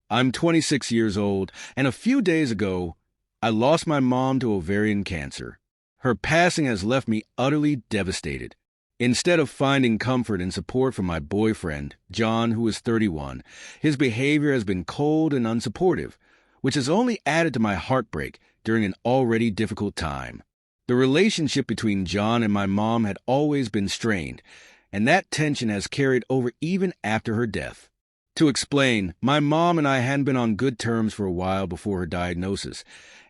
I'm 26 years old, and a few days ago, I lost my mom to ovarian cancer. Her passing has left me utterly devastated. Instead of finding comfort and support from my boyfriend, John, who is 31, his behavior has been cold and unsupportive, which has only added to my heartbreak during an already difficult time. The relationship between John and my mom had always been strained, and that tension has carried over even after her death. To explain, my mom and I hadn't been on good terms for a while before her diagnosis,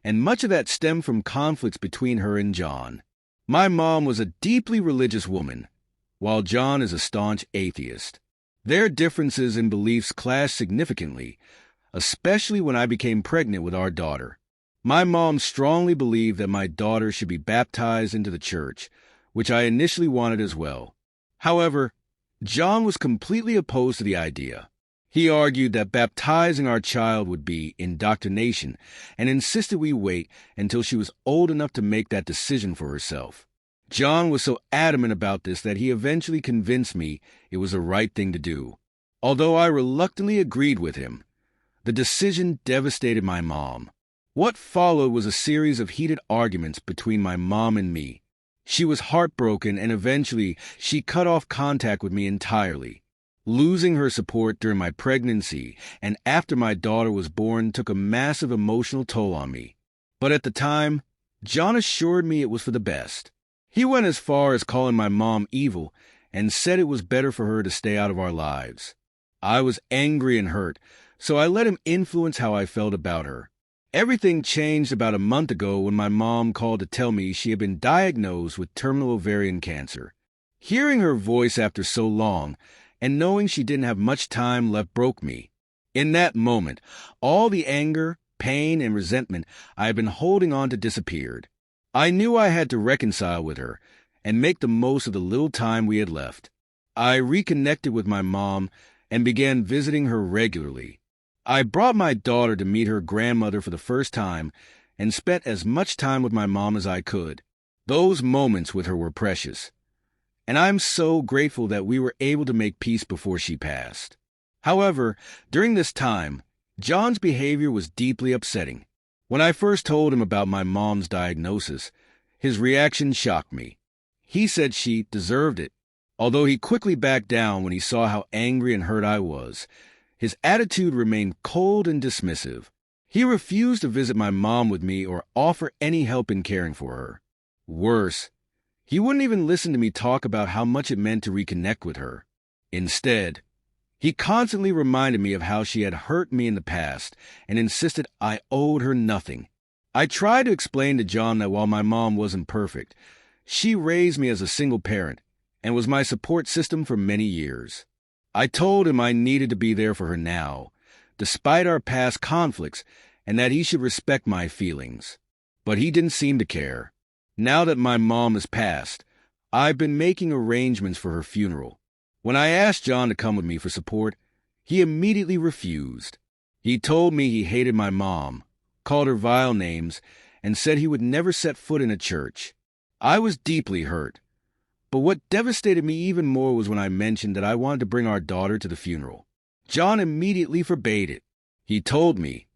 and much of that stemmed from conflicts between her and John. My mom was a deeply religious woman, while John is a staunch atheist. Their differences in beliefs clashed significantly, especially when I became pregnant with our daughter. My mom strongly believed that my daughter should be baptized into the church, which I initially wanted as well. However, John was completely opposed to the idea. He argued that baptizing our child would be indoctrination and insisted we wait until she was old enough to make that decision for herself. John was so adamant about this that he eventually convinced me it was the right thing to do. Although I reluctantly agreed with him, the decision devastated my mom. What followed was a series of heated arguments between my mom and me. She was heartbroken, and eventually she cut off contact with me entirely. Losing her support during my pregnancy and after my daughter was born took a massive emotional toll on me. But at the time, John assured me it was for the best. He went as far as calling my mom evil and said it was better for her to stay out of our lives. I was angry and hurt, so I let him influence how I felt about her. Everything changed about a month ago when my mom called to tell me she had been diagnosed with terminal ovarian cancer. Hearing her voice after so long, and knowing she didn't have much time left broke me. In that moment, all the anger, pain, and resentment I had been holding on to disappeared. I knew I had to reconcile with her and make the most of the little time we had left. I reconnected with my mom and began visiting her regularly. I brought my daughter to meet her grandmother for the first time and spent as much time with my mom as I could. Those moments with her were precious, and I'm so grateful that we were able to make peace before she passed. However, during this time, John's behavior was deeply upsetting. When I first told him about my mom's diagnosis, his reaction shocked me. He said she deserved it. Although he quickly backed down when he saw how angry and hurt I was, his attitude remained cold and dismissive. He refused to visit my mom with me or offer any help in caring for her. Worse, he wouldn't even listen to me talk about how much it meant to reconnect with her. Instead, he constantly reminded me of how she had hurt me in the past and insisted I owed her nothing. I tried to explain to John that while my mom wasn't perfect, she raised me as a single parent and was my support system for many years. I told him I needed to be there for her now, despite our past conflicts, and that he should respect my feelings. But he didn't seem to care. Now that my mom has passed, I've been making arrangements for her funeral. When I asked John to come with me for support, he immediately refused. He told me he hated my mom, called her vile names, and said he would never set foot in a church. I was deeply hurt. But what devastated me even more was when I mentioned that I wanted to bring our daughter to the funeral. John immediately forbade it. He told me,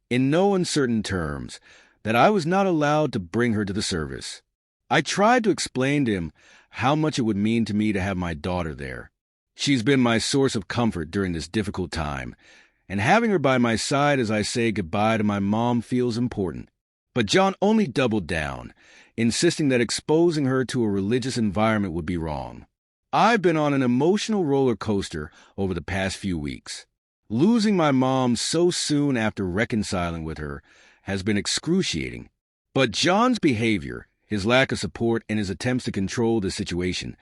in no uncertain terms, that I was not allowed to bring her to the service. I tried to explain to him how much it would mean to me to have my daughter there. She's been my source of comfort during this difficult time, and having her by my side as I say goodbye to my mom feels important. But John only doubled down, insisting that exposing her to a religious environment would be wrong. I've been on an emotional roller coaster over the past few weeks. Losing my mom so soon after reconciling with her has been excruciating. But John's behavior, his lack of support, and his attempts to control the situation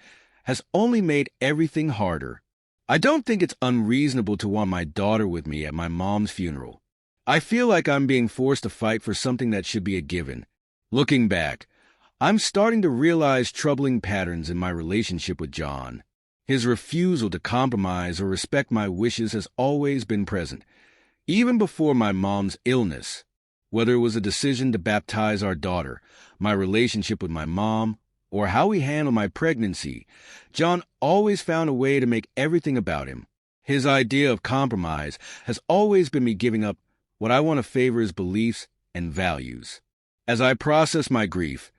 has only made everything harder. I don't think it's unreasonable to want my daughter with me at my mom's funeral. I feel like I'm being forced to fight for something that should be a given. Looking back, I'm starting to realize troubling patterns in my relationship with John. His refusal to compromise or respect my wishes has always been present, even before my mom's illness. Whether it was a decision to baptize our daughter, my relationship with my mom, or how we handled my pregnancy, John always found a way to make everything about him. His idea of compromise has always been me giving up what I want to favor his beliefs and values. As I process my grief,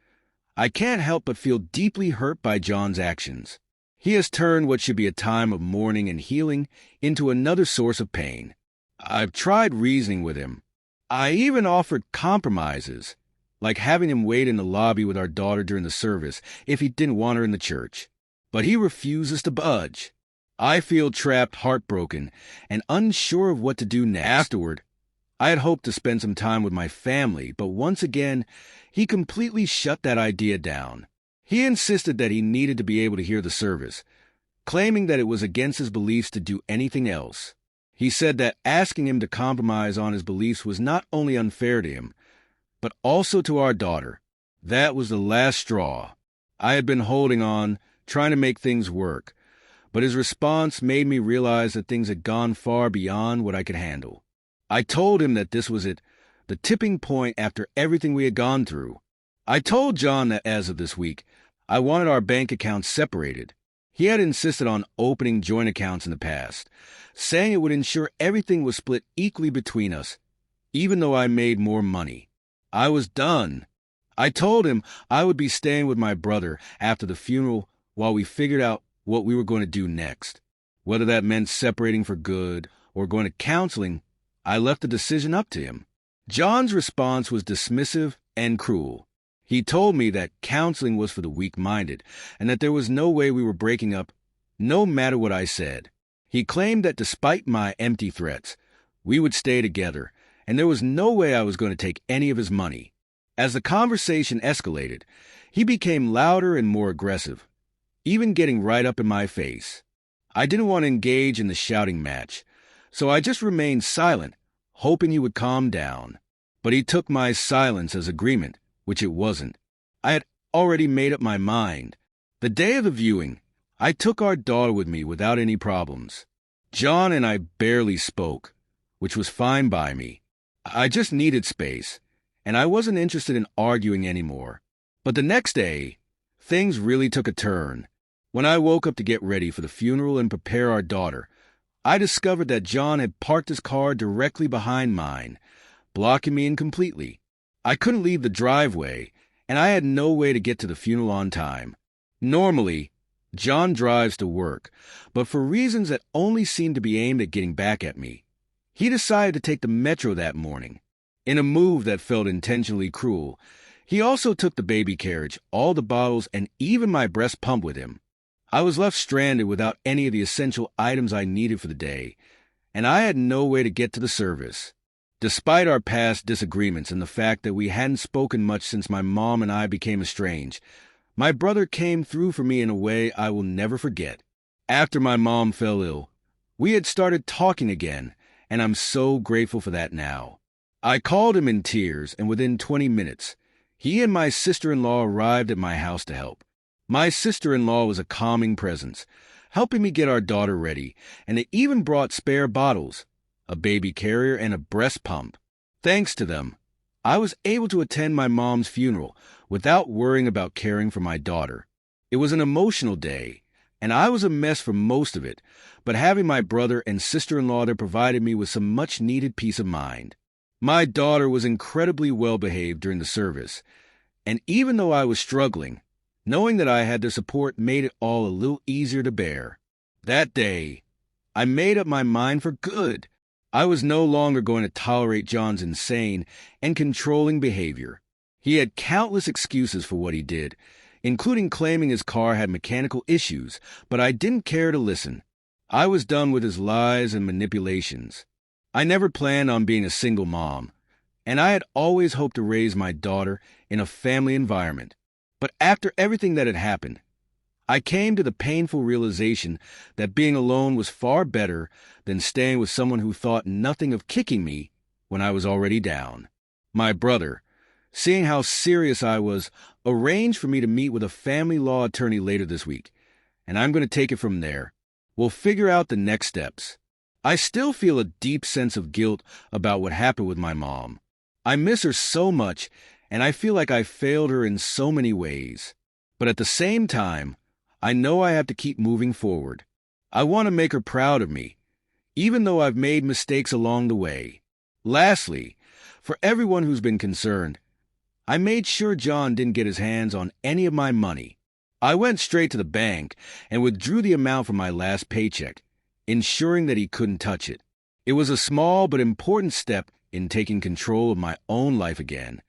I can't help but feel deeply hurt by John's actions. He has turned what should be a time of mourning and healing into another source of pain. I've tried reasoning with him. I even offered compromises, like having him wait in the lobby with our daughter during the service if he didn't want her in the church. But he refuses to budge. I feel trapped, heartbroken, and unsure of what to do next. Afterward, I had hoped to spend some time with my family, but once again, he completely shut that idea down. He insisted that he needed to be able to hear the service, claiming that it was against his beliefs to do anything else. He said that asking him to compromise on his beliefs was not only unfair to him, but also to our daughter. That was the last straw. I had been holding on, trying to make things work, but his response made me realize that things had gone far beyond what I could handle. I told him that this was it, the tipping point after everything we had gone through. I told John that as of this week, I wanted our bank accounts separated. He had insisted on opening joint accounts in the past, saying it would ensure everything was split equally between us, even though I made more money. I was done. I told him I would be staying with my brother after the funeral while we figured out what we were going to do next. Whether that meant separating for good or going to counseling, I left the decision up to him. John's response was dismissive and cruel. He told me that counseling was for the weak-minded and that there was no way we were breaking up, no matter what I said. He claimed that despite my empty threats, we would stay together, and there was no way I was going to take any of his money. As the conversation escalated, he became louder and more aggressive, even getting right up in my face. I didn't want to engage in the shouting match, so I just remained silent, hoping he would calm down. But he took my silence as agreement, which it wasn't. I had already made up my mind. The day of the viewing, I took our daughter with me without any problems. John and I barely spoke, which was fine by me. I just needed space, and I wasn't interested in arguing anymore. But the next day, things really took a turn. When I woke up to get ready for the funeral and prepare our daughter, I discovered that John had parked his car directly behind mine, blocking me in completely. I couldn't leave the driveway, and I had no way to get to the funeral on time. Normally, John drives to work, but for reasons that only seemed to be aimed at getting back at me, he decided to take the metro that morning. In a move that felt intentionally cruel, he also took the baby carriage, all the bottles, and even my breast pump with him. I was left stranded without any of the essential items I needed for the day, and I had no way to get to the service. Despite our past disagreements and the fact that we hadn't spoken much since my mom and I became estranged, my brother came through for me in a way I will never forget. After my mom fell ill, we had started talking again, and I'm so grateful for that now. I called him in tears, and within 20 minutes, he and my sister-in-law arrived at my house to help. My sister-in-law was a calming presence, helping me get our daughter ready, and they even brought spare bottles, a baby carrier, and a breast pump. Thanks to them, I was able to attend my mom's funeral without worrying about caring for my daughter. It was an emotional day, and I was a mess for most of it, but having my brother and sister-in-law there provided me with some much-needed peace of mind. My daughter was incredibly well-behaved during the service, and even though I was struggling, knowing that I had their support made it all a little easier to bear. That day, I made up my mind for good. I was no longer going to tolerate John's insane and controlling behavior. He had countless excuses for what he did, including claiming his car had mechanical issues, but I didn't care to listen. I was done with his lies and manipulations. I never planned on being a single mom, and I had always hoped to raise my daughter in a family environment. But after everything that had happened, I came to the painful realization that being alone was far better than staying with someone who thought nothing of kicking me when I was already down. My brother, seeing how serious I was, arranged for me to meet with a family law attorney later this week, and I'm going to take it from there. We'll figure out the next steps. I still feel a deep sense of guilt about what happened with my mom. I miss her so much, and I feel like I failed her in so many ways. But at the same time, I know I have to keep moving forward. I want to make her proud of me, even though I've made mistakes along the way. Lastly, for everyone who's been concerned, I made sure John didn't get his hands on any of my money. I went straight to the bank and withdrew the amount from my last paycheck, ensuring that he couldn't touch it. It was a small but important step in taking control of my own life again.